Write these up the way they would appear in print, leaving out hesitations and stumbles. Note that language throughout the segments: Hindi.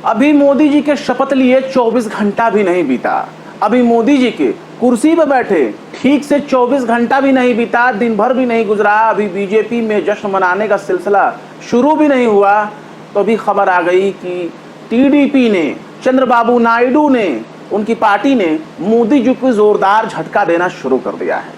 अभी मोदी जी के शपथ लिए 24 घंटा भी नहीं बीता। अभी मोदी जी के कुर्सी पर बैठे ठीक से 24 घंटा भी नहीं बीता, दिन भर भी नहीं गुजरा, अभी बीजेपी में जश्न मनाने का सिलसिला शुरू भी नहीं हुआ तो अभी खबर आ गई कि टीडीपी ने, चंद्रबाबू नायडू ने, उनकी पार्टी ने मोदी जी को जोरदार झटका देना शुरू कर दिया है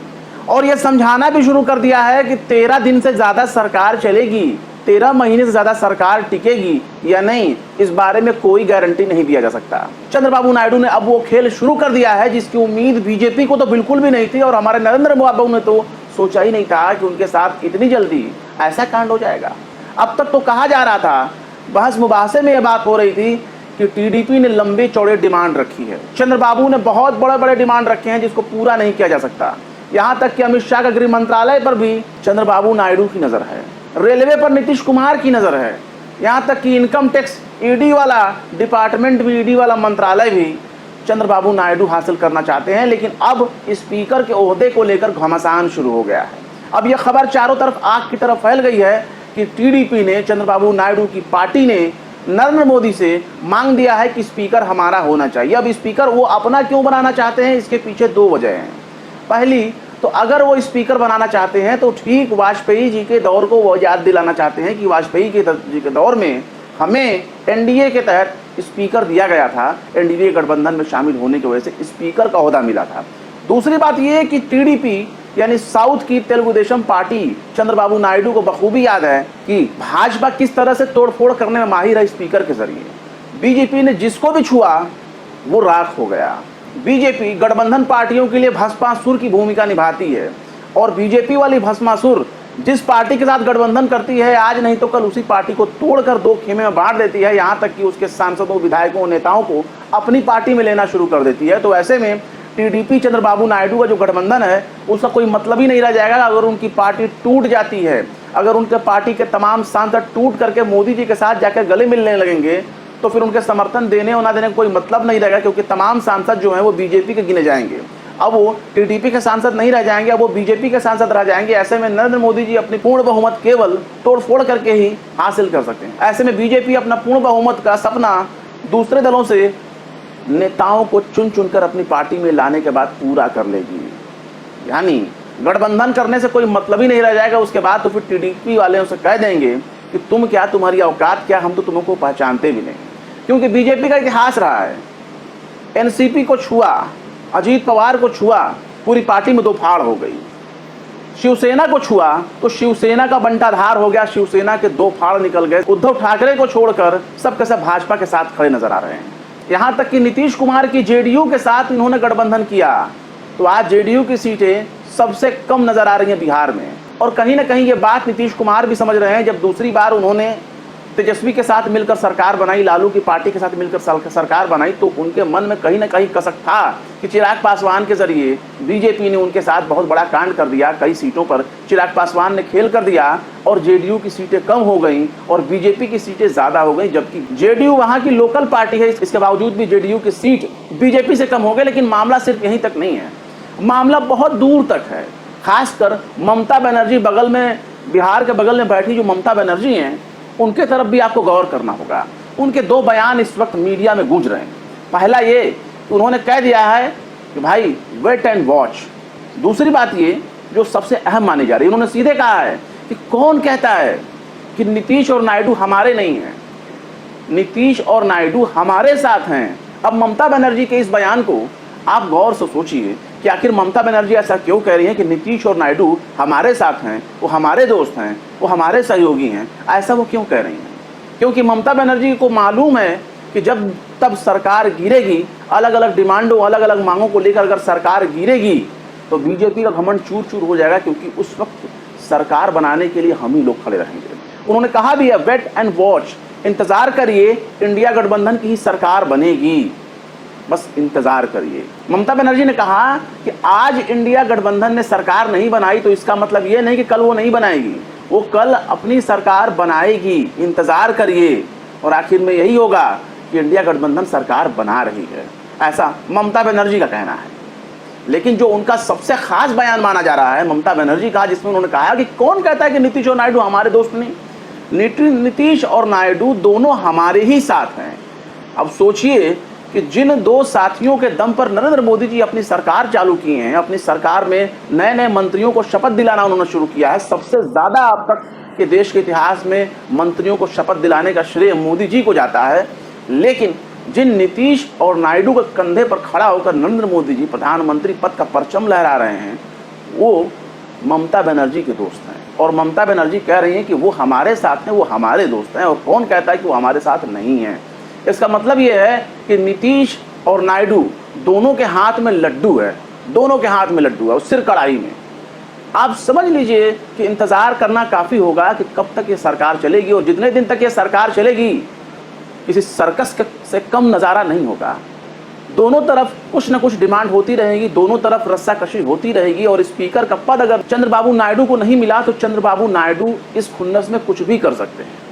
और यह समझाना भी शुरू कर दिया है कि 13 दिन से ज्यादा सरकार चलेगी, 13 महीने से ज्यादा सरकार टिकेगी या नहीं, इस बारे में कोई गारंटी नहीं दिया जा सकता। चंद्रबाबू नायडू ने अब वो खेल शुरू कर दिया है जिसकी उम्मीद बीजेपी को तो बिल्कुल भी नहीं थी और हमारे नरेंद्र बाबू ने तो सोचा ही नहीं था कि उनके साथ इतनी जल्दी ऐसा कांड हो जाएगा। अब तक तो कहा जा रहा था, बहस मुबाहसे में यह बात हो रही थी कि टीडीपी ने लंबे चौड़े डिमांड रखी है, चंद्रबाबू ने बहुत बड़े बड़े डिमांड रखे हैं जिसको पूरा नहीं किया जा सकता। यहां तक कि अमित शाह का गृह मंत्रालय पर भी चंद्रबाबू नायडू की नजर है, रेलवे पर नीतीश कुमार की नजर है, यहां तक कि इनकम टैक्स ईडी वाला डिपार्टमेंट भी, ईडी वाला मंत्रालय भी चंद्रबाबू नायडू हासिल करना चाहते हैं। लेकिन अब स्पीकर के ओहदे को लेकर घमासान शुरू हो गया है। अब यह खबर चारों तरफ आग की तरफ फैल गई है कि टीडीपी ने, चंद्रबाबू नायडू की पार्टी ने नरेंद्र मोदी से मांग दिया है कि स्पीकर हमारा होना चाहिए। अब स्पीकर वो अपना क्यों बनाना चाहते हैं, इसके पीछे दो वजह हैं। पहली तो अगर वो स्पीकर बनाना चाहते हैं तो ठीक वाजपेयी जी के दौर को वो याद दिलाना चाहते हैं कि वाजपेयी जी के दौर में हमें एनडीए के तहत स्पीकर दिया गया था, एनडीए गठबंधन में शामिल होने की वजह से स्पीकर का ओहदा मिला था। दूसरी बात यह है कि टीडीपी यानी साउथ की तेलुगु देशम पार्टी, चंद्रबाबू नायडू को बखूबी याद है कि भाजपा किस तरह से तोड़फोड़ करने में माहिर है स्पीकर के जरिए। बीजेपी ने जिसको भी छुआ वो राख हो गया। बीजेपी गठबंधन पार्टियों के लिए भस्मासुर की भूमिका निभाती है और बीजेपी वाली भस्मासुर जिस पार्टी के साथ गठबंधन करती है, आज नहीं तो कल उसी पार्टी को तोड़कर दो खेमे में बांट देती है, यहाँ तक कि उसके सांसदों, विधायकों, नेताओं को अपनी पार्टी में लेना शुरू कर देती है। तो ऐसे में टीडीपी चंद्रबाबू नायडू का जो गठबंधन है उसका कोई मतलब ही नहीं रह जाएगा। अगर उनकी पार्टी टूट जाती है, अगर उनके पार्टी के तमाम सांसद टूट करके मोदी जी के साथ जाकर गले मिलने लगेंगे तो फिर उनके समर्थन देने और ना देने का कोई मतलब नहीं रहेगा, क्योंकि तमाम सांसद जो हैं वो बीजेपी के गिने जाएंगे। अब वो टीडीपी के सांसद नहीं रह जाएंगे, अब वो बीजेपी के सांसद रह जाएंगे। ऐसे में नरेंद्र मोदी जी अपनी पूर्ण बहुमत केवल तोड़फोड़ करके ही हासिल कर सकते हैं। ऐसे में बीजेपी अपना पूर्ण बहुमत का सपना दूसरे दलों से नेताओं को चुन चुनकर अपनी पार्टी में लाने के बाद पूरा कर लेगी। यानी गठबंधन करने से कोई मतलब ही नहीं रह जाएगा। उसके बाद तो फिर टीडीपी वाले उनसे कह देंगे कि तुम क्या, तुम्हारी औकात क्या, हम तो तुमको पहचानते भी नहीं। क्योंकि बीजेपी का इतिहास रहा है, एनसीपी को छुआ, अजीत पवार को छुआ, पूरी पार्टी में दो फाड़ हो गई। शिवसेना को छुआ तो शिवसेना का बंटाधार हो गया, शिवसेना के दो फाड़ निकल गए। उद्धव ठाकरे को छोड़कर सब के सब भाजपा के साथ खड़े नजर आ रहे हैं। यहां तक कि नीतीश कुमार की जेडीयू के साथ इन्होंने गठबंधन किया तो आज जेडीयू की सीटें सबसे कम नजर आ रही हैं बिहार में। और कहीं ना कहीं ये बात नीतीश कुमार भी समझ रहे हैं। जब दूसरी बार उन्होंने तेजस्वी के साथ मिलकर सरकार बनाई, लालू की पार्टी के साथ मिलकर सरकार बनाई, तो उनके मन में कहीं ना कहीं कसक था कि चिराग पासवान के जरिए बीजेपी ने उनके साथ बहुत बड़ा कांड कर दिया। कई सीटों पर चिराग पासवान ने खेल कर दिया और जेडीयू की सीटें कम हो गई और बीजेपी की सीटें ज्यादा हो गई। जबकि जेडीयू वहां की लोकल पार्टी है, इसके बावजूद भी जेडीयू की सीट बीजेपी से कम हो गई। लेकिन मामला सिर्फ यहीं तक नहीं है, मामला बहुत दूर तक है। खासकर ममता बनर्जी, बगल में, बिहार के बगल में बैठी जो ममता बनर्जी हैं, उनके तरफ भी आपको गौर करना होगा। उनके दो बयान इस वक्त मीडिया में गूंज रहे हैं। पहला ये कि उन्होंने कह दिया है कि भाई वेट एंड वॉच। दूसरी बात ये जो सबसे अहम मानी जा रही है, उन्होंने सीधे कहा है कि कौन कहता है कि नीतीश और नायडू हमारे नहीं हैं, नीतीश और नायडू हमारे साथ हैं। अब ममता बनर्जी के इस बयान को आप गौर से सोचिए कि आखिर ममता बनर्जी ऐसा क्यों कह रही है कि नीतीश और नायडू हमारे साथ हैं, वो हमारे दोस्त हैं, वो हमारे सहयोगी हैं। ऐसा वो क्यों कह रही हैं? क्योंकि ममता बनर्जी को मालूम है कि जब तब सरकार गिरेगी, अलग अलग डिमांडों, अलग अलग मांगों को लेकर अगर सरकार गिरेगी तो बीजेपी का घमंड चूर चूर हो जाएगा, क्योंकि उस वक्त सरकार बनाने के लिए हम ही लोग खड़े रहेंगे। उन्होंने कहा भी है वेट एंड वॉच, इंतजार करिए, इंडिया गठबंधन की ही सरकार बनेगी, बस इंतजार करिए। ममता बनर्जी ने कहा कि आज इंडिया गठबंधन ने सरकार नहीं बनाई तो इसका मतलब ये नहीं कि कल वो नहीं बनाएगी, वो कल अपनी सरकार बनाएगी, इंतजार करिए। और आखिर में यही होगा कि इंडिया गठबंधन सरकार बना रही है, ऐसा ममता बनर्जी का कहना है। लेकिन जो उनका सबसे खास बयान माना जा रहा है ममता बनर्जी का, जिसमें उन्होंने कहा कि कौन कहता है कि नीतीश और नायडू हमारे दोस्त नहीं, नीतीश और नायडू दोनों हमारे ही साथ हैं। अब सोचिए कि जिन दो साथियों के दम पर नरेंद्र मोदी जी अपनी सरकार चालू किए हैं, अपनी सरकार में नए नए मंत्रियों को शपथ दिलाना उन्होंने शुरू किया है। सबसे ज्यादा अब तक के देश के इतिहास में मंत्रियों को शपथ दिलाने का श्रेय मोदी जी को जाता है। लेकिन जिन नीतीश और नायडू के कंधे पर खड़ा होकर नरेंद्र मोदी जी प्रधानमंत्री पद का परचम लहरा रहे हैं, वो ममता बनर्जी के दोस्त हैं। और ममता बनर्जी कह रही हैं कि वो हमारे साथ हैं, वो हमारे दोस्त हैं। और कौन कहता है कि वो हमारे साथ नहीं है? इसका मतलब ये है कि नीतीश और नायडू दोनों के हाथ में लड्डू है, दोनों के हाथ में लड्डू है और सिर कढ़ाई में। आप समझ लीजिए कि इंतजार करना काफी होगा कि कब तक ये सरकार चलेगी। और जितने दिन तक ये सरकार चलेगी, किसी सर्कस से कम नज़ारा नहीं होगा। दोनों तरफ कुछ न कुछ डिमांड होती रहेगी, दोनों तरफ रस्साकशी होती रहेगी। और स्पीकर का पद अगर चंद्रबाबू नायडू को नहीं मिला तो चंद्रबाबू नायडू इस खुन्नस में कुछ भी कर सकते हैं।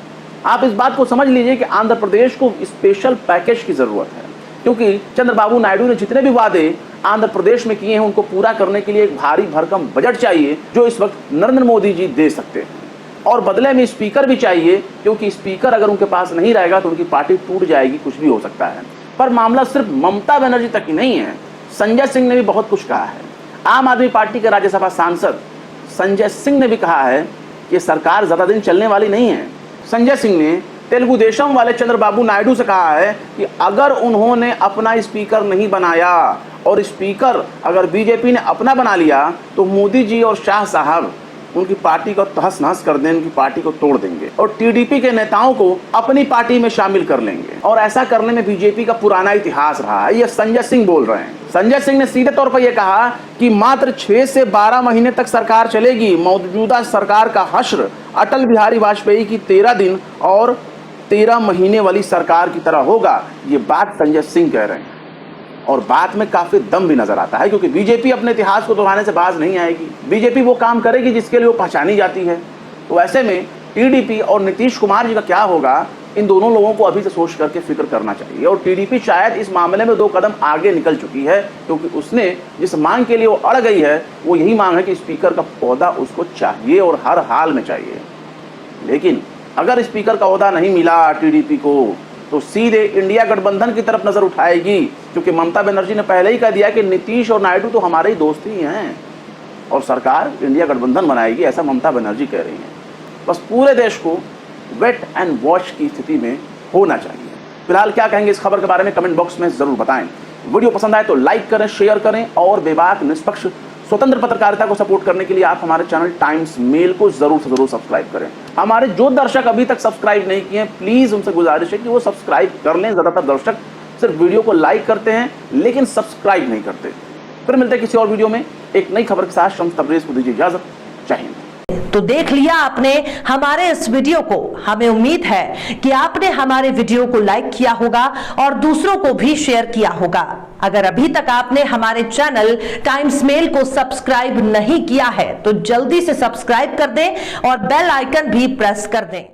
आप इस बात को समझ लीजिए कि आंध्र प्रदेश को स्पेशल पैकेज की जरूरत है, क्योंकि चंद्रबाबू नायडू ने जितने भी वादे आंध्र प्रदेश में किए हैं उनको पूरा करने के लिए एक भारी भरकम बजट चाहिए, जो इस वक्त नरेंद्र मोदी जी दे सकते हैं। और बदले में स्पीकर भी चाहिए, क्योंकि स्पीकर अगर उनके पास नहीं रहेगा तो उनकी पार्टी टूट जाएगी, कुछ भी हो सकता है। पर मामला सिर्फ ममता बनर्जी तक ही नहीं है, संजय सिंह ने भी बहुत कुछ कहा है। आम आदमी पार्टी के राज्यसभा सांसद संजय सिंह ने भी कहा है कि सरकार ज्यादा दिन चलने वाली नहीं है। संजय सिंह ने तेलुगु देशम वाले चंद्रबाबू नायडू से कहा है कि अगर उन्होंने अपना स्पीकर नहीं बनाया और स्पीकर अगर बीजेपी ने अपना बना लिया तो मोदी जी और शाह साहब उनकी पार्टी को तहस नहस कर देंगे, उनकी पार्टी को तोड़ देंगे और टीडीपी के नेताओं को अपनी पार्टी में शामिल कर लेंगे। और ऐसा करने में बीजेपी का पुराना इतिहास रहा है। ये संजय सिंह बोल रहे हैं। संजय सिंह ने सीधे तौर पर यह कहा कि मात्र 6 से 12 महीने तक सरकार चलेगी। मौजूदा सरकार का हश्र अटल बिहारी वाजपेयी की 13 दिन और 13 महीने वाली सरकार की तरह होगा। ये बात संजय सिंह कह रहे हैं और बात में काफी दम भी नजर आता है, क्योंकि बीजेपी अपने इतिहास को दोहराने से बाज नहीं आएगी। बीजेपी वो काम करेगी जिसके लिए वो पहचानी जाती है। तो ऐसे में टीडीपी और नीतीश कुमार जी का क्या होगा, इन दोनों लोगों को अभी से सोच करके फिक्र करना चाहिए। और टीडीपी शायद इस मामले में 2 कदम आगे निकल चुकी है, क्योंकि उसने जिस मांग के लिए वो अड़ गई है वो यही मांग है कि स्पीकर का ओहदा उसको चाहिए और हर हाल में चाहिए। लेकिन अगर स्पीकर का ओहदा नहीं मिला टीडीपी को तो सीधे इंडिया गठबंधन की तरफ नजर उठाएगी, क्योंकि ममता बनर्जी ने पहले ही कह दिया कि नीतीश और नायडू तो हमारे ही दोस्त ही हैं और सरकार इंडिया गठबंधन बनाएगी, ऐसा ममता बनर्जी कह रही हैं। बस पूरे देश को वेट एंड वॉच की स्थिति में होना चाहिए। फिलहाल क्या कहेंगे इस खबर के बारे में कमेंट बॉक्स में जरूर बताएं। वीडियो पसंद आए तो लाइक करें, शेयर करें और बेबाक निष्पक्ष स्वतंत्र पत्रकारिता को सपोर्ट करने के लिए आप हमारे चैनल टाइम्स मेल को जरूर से जरूर सब्सक्राइब करें। हमारे जो दर्शक अभी तक सब्सक्राइब नहीं किए हैं, प्लीज उनसे गुजारिश है कि वो सब्सक्राइब कर लें। ज्यादातर दर्शक सिर्फ वीडियो को लाइक करते हैं लेकिन सब्सक्राइब नहीं करते। फिर मिलते हैं किसी और वीडियो में एक नई खबर के साथ। शम्स तब्रेज को दीजिए इजाजत। जय हिंद। तो देख लिया आपने हमारे इस वीडियो को। हमें उम्मीद है कि आपने हमारे वीडियो को लाइक किया होगा और दूसरों को भी शेयर किया होगा। अगर अभी तक आपने हमारे चैनल टाइम्स मेल को सब्सक्राइब नहीं किया है तो जल्दी से सब्सक्राइब कर दें और बेल आइकन भी प्रेस कर दें।